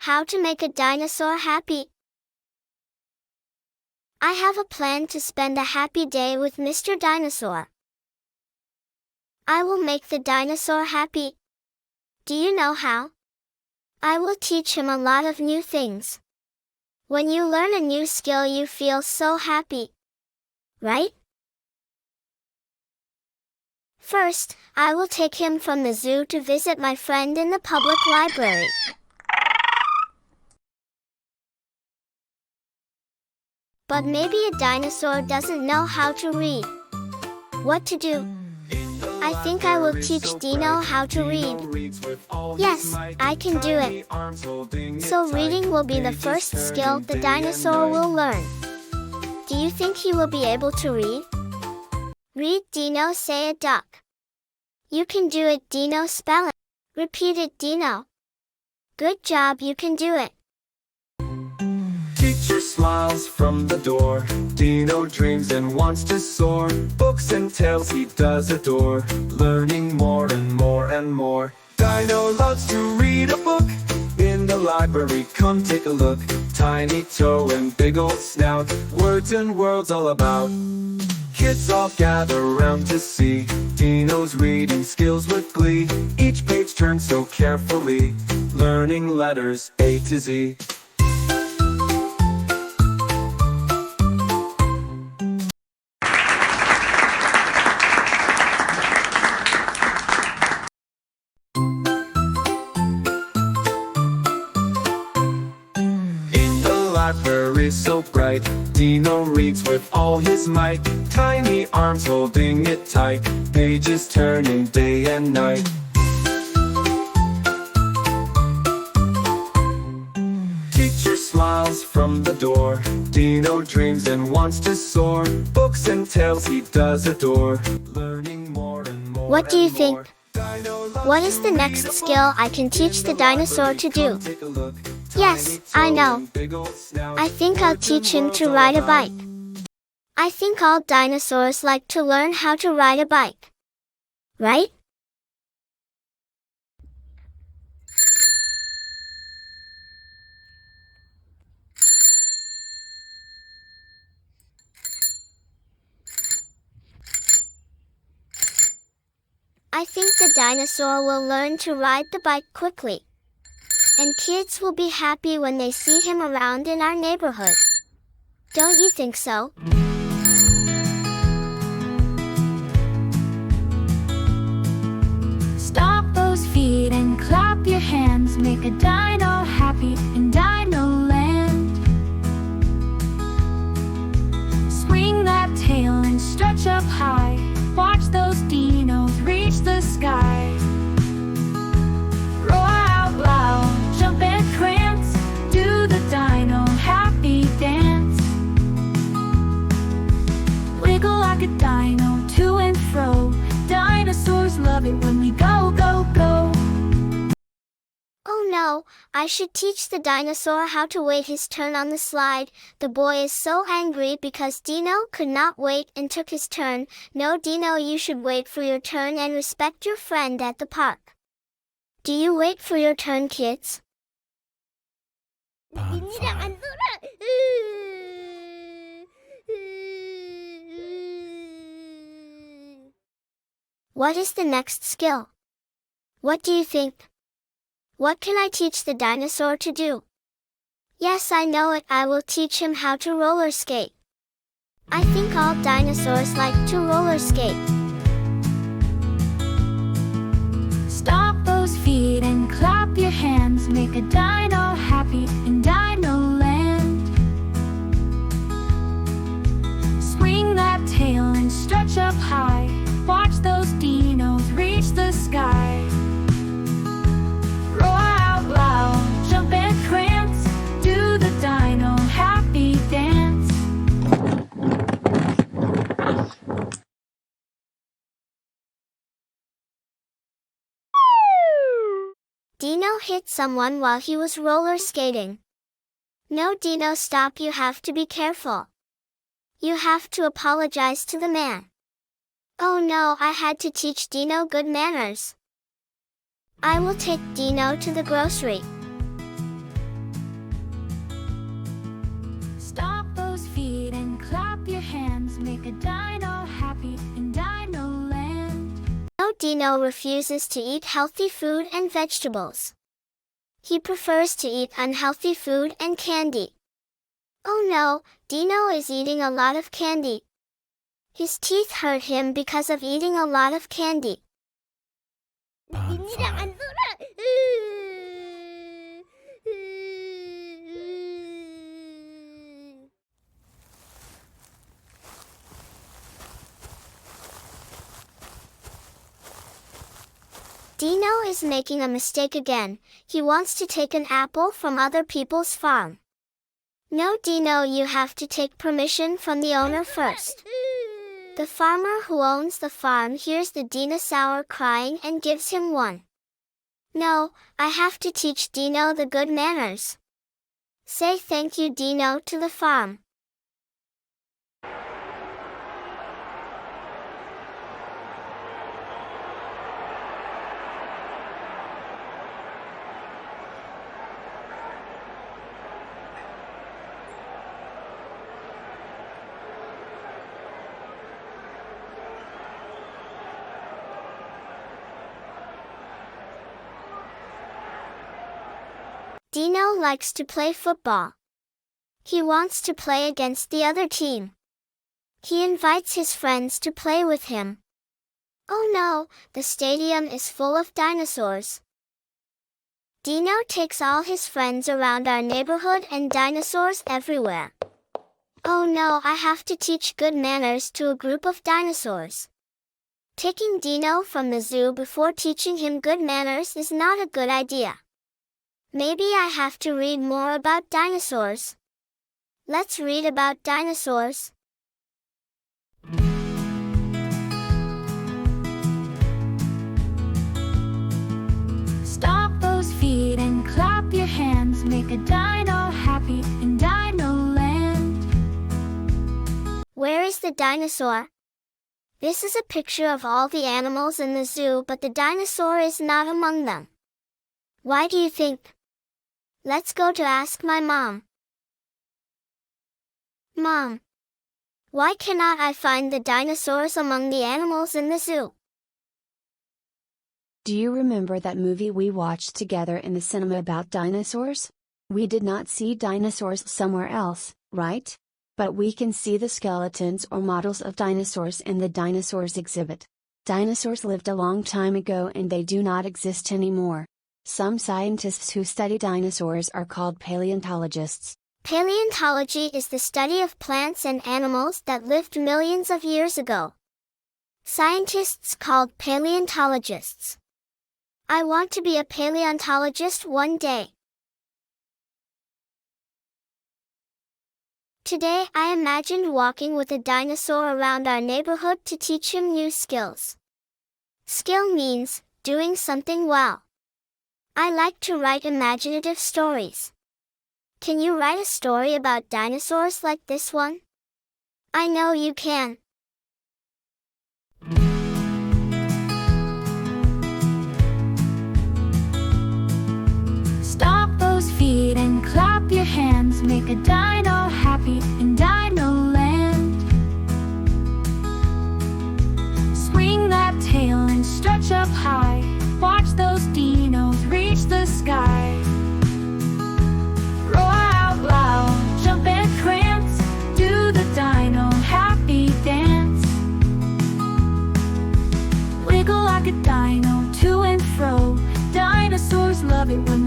How to make a dinosaur happy. I have a plan to spend a happy day with Mr. Dinosaur. I will make the dinosaur happy. Do you know how? I will teach him a lot of new things. When you learn a new skill, you feel so happy, right? First, I will take him from the zoo to visit my friend in the public library. But maybe a dinosaur doesn't know how to read. What to do? I think I will teach Dino how to read. Yes, I can do it. So reading will be the first skill the dinosaur will learn. Do you think he will be able to read? Read Dino, say a duck. You can do it, Dino, spell it. Repeat it, Dino. Good job, you can do it. Teacher smiles from the door. Dino dreams and wants to soar. Books and tales he does adore, learning more and more and more. Dino loves to read a book. In the library, come take a look. Tiny toe and big old snout, words and worlds all about. Kids all gather round to see Dino's reading skills with glee. Each page turns so carefully, learning letters A to Z. Library so bright, Dino reads with all his might. Tiny arms holding it tight, pages turning day and night. Teacher smiles from the door. Dino dreams and wants to soar. Books and tales he does adore, learning more and more. What do you think? What is the next skill I can teach the dinosaur to do? Yes, I know. I think I'll teach him to ride a bike. I think all dinosaurs like to learn how to ride a bike, right? I think the dinosaur will learn to ride the bike quickly. And kids will be happy when they see him around in our neighborhood. Don't you think so? Stomp those feet and clap your hands. Make a dino happy in Dino Land. Swing that tail and stretch up high. Watch those dinos reach the sky. Roar out loud, jump and prance. Do the dino happy dance. Wiggle like a dino to and fro. Dinosaurs love it when we go, go, go. Oh no, I should teach the dinosaur how to wait his turn on the slide. The boy is so angry because Dino could not wait and took his turn. No, Dino, you should wait for your turn and respect your friend at the park. Do you wait for your turn, kids? What is the next skill? What do you think? What can I teach the dinosaur to do? Yes, I know it. I will teach him how to roller skate. I think all dinosaurs like to roller skate. Stomp those feet and clap your hands. Make a dino happy in Dino Land. Swing that tail and stretch up high. Watch those dinos reach the sky. Roar out loud, jump and prance. Do the dino happy dance. Dino hit someone while he was roller skating. No, Dino, stop. You have to be careful. You have to apologize to the man. Oh no, I had to teach Dino good manners. I will take Dino to the grocery. Dino refuses to eat healthy food and vegetables. He prefers to eat unhealthy food and candy. Oh no, Dino is eating a lot of candy. His teeth hurt him because of eating a lot of candy. Dino is making a mistake again. He wants to take an apple from other people's farm. No, Dino, you have to take permission from the owner first. The farmer who owns the farm hears the dinosaur crying and gives him one. No, I have to teach Dino the good manners. Say thank you, Dino, to the farm. Dino likes to play football. He wants to play against the other team. He invites his friends to play with him. Oh no, the stadium is full of dinosaurs. Dino takes all his friends around our neighborhood and dinosaurs everywhere. Oh no, I have to teach good manners to a group of dinosaurs. Taking Dino from the zoo before teaching him good manners is not a good idea. Maybe I have to read more about dinosaurs. Let's read about dinosaurs. Stomp those feet and clap your hands. Make a dino happy in Dino Land. Where is the dinosaur? This is a picture of all the animals in the zoo, but the dinosaur is not among them. Why do you think? Let's go to ask my mom. Mom, why cannot I find the dinosaurs among the animals in the zoo? Do you remember that movie we watched together in the cinema about dinosaurs? We did not see dinosaurs somewhere else, right? But we can see the skeletons or models of dinosaurs in the dinosaurs exhibit. Dinosaurs lived a long time ago and they do not exist anymore. Some scientists who study dinosaurs are called paleontologists. Paleontology is the study of plants and animals that lived millions of years ago. Scientists called paleontologists. I want to be a paleontologist one day. Today I imagined walking with a dinosaur around our neighborhood to teach him new skills. Skill means doing something well. I like to write imaginative stories. Can you write a story about dinosaurs like this one? I know you can. Stomp those feet and clap your hands. Make a dino happy in Dino Land. Swing that tail and stretch up high. Watch those dinos reach the sky. Roar out loud, jump and prance. Do the dino happy dance. Wiggle like a dino to and fro. Dinosaurs love it when